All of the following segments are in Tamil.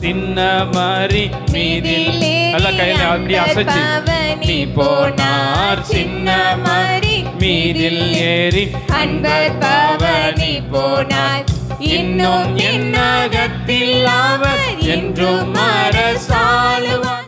சின்னமரி மீதில் நல்ல கையில அப்படி அசைச்சு நீ போனார் சின்னமரி மீதில் ஏறி அன்பர் பவனி போனார் இன்னும் என்னகத்தில் அவர் என்றும் அரசாளுவார்.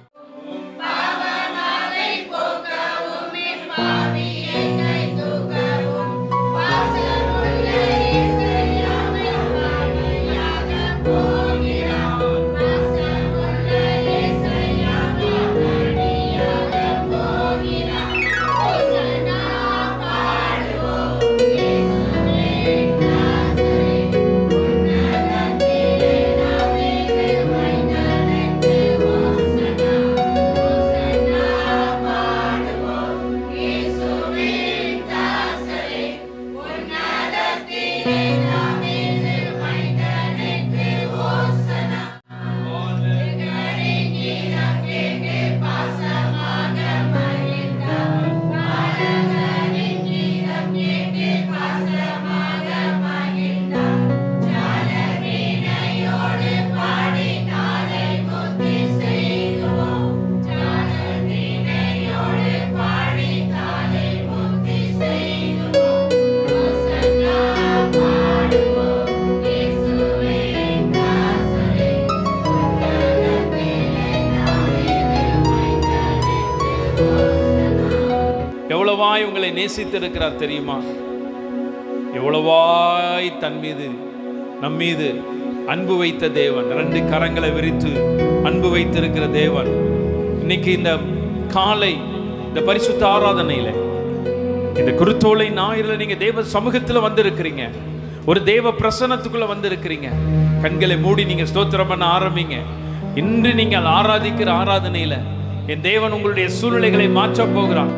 எவ்வளவாய் உங்களை நேசித்திருக்கிறார் தெரியுமா? எவ்வளவாய் தன் மீது நம் மீது அன்பு வைத்த தேவன், 2 கரங்களை விரித்து அன்பு வைத்திருக்கிற தேவன். இன்னைக்கு இந்த காலை இந்த பரிசுத்த ஆராதனையில இந்த குருத்தோலை ஞாயிறுல நீங்க தேவ சமூகத்துல வந்திருக்கிறீங்க, ஒரு தேவ பிரசன்னத்துக்குள்ள வந்திருக்கிறீங்க. கண்களை மூடி நீங்க ஸ்தோத்திரம் பண்ண ஆரம்பிங்க. இன்று நீங்கள் ஆராதிக்கிற ஆராதனையில என் தேவன் உங்களுடைய சூழ்நிலைகளை மாற்ற போகிறார்.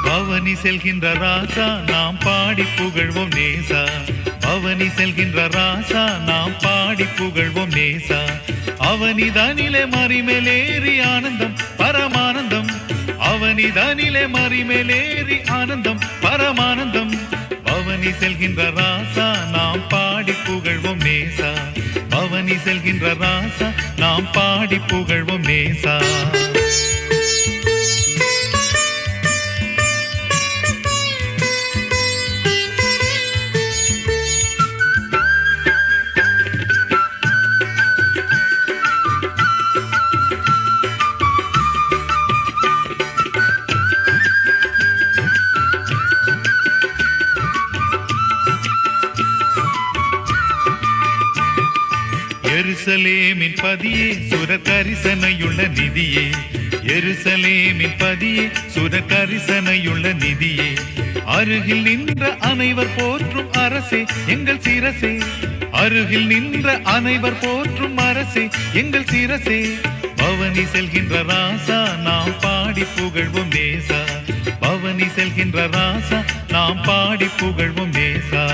பவனி செல்கின்ற ராசா நாம் பாடி புகழ்வோம் நேசா. பவனி செல்கின்ற ராசா நாம் பாடி புகழ்வோம் நேசா. அவனிதானிலே மறிமேலேறி ஆனந்தம் பரமானந்தம். அவனிதானிலே மறிமேலேறி ஆனந்தம் பரமானந்தம். பவனி செல்கின்ற ராசா நாம் பாடி புகழ்வோம் நேசா. பவனி செல்கின்ற ராசா நாம் பாடி புகழ்வோம் நேசா. எருசலேமின் பதியே சுரகரிசனையுள்ள நிதியே. எருசலேமின் பதியே சுரகரிசனையுள்ள நிதியே. அருகில் நின்ற அனைவர் போற்றும் அரசே எங்கள் சிரசே. அருகில் நின்ற அனைவர் போற்றும் அரசே எங்கள் சிரசே. பவனி செல்கின்ற ராசா நாம் பாடி புகழ்வோம் நேசா. பவனி செல்கின்ற ராசா நாம் பாடி புகழ்வோம் நேசா.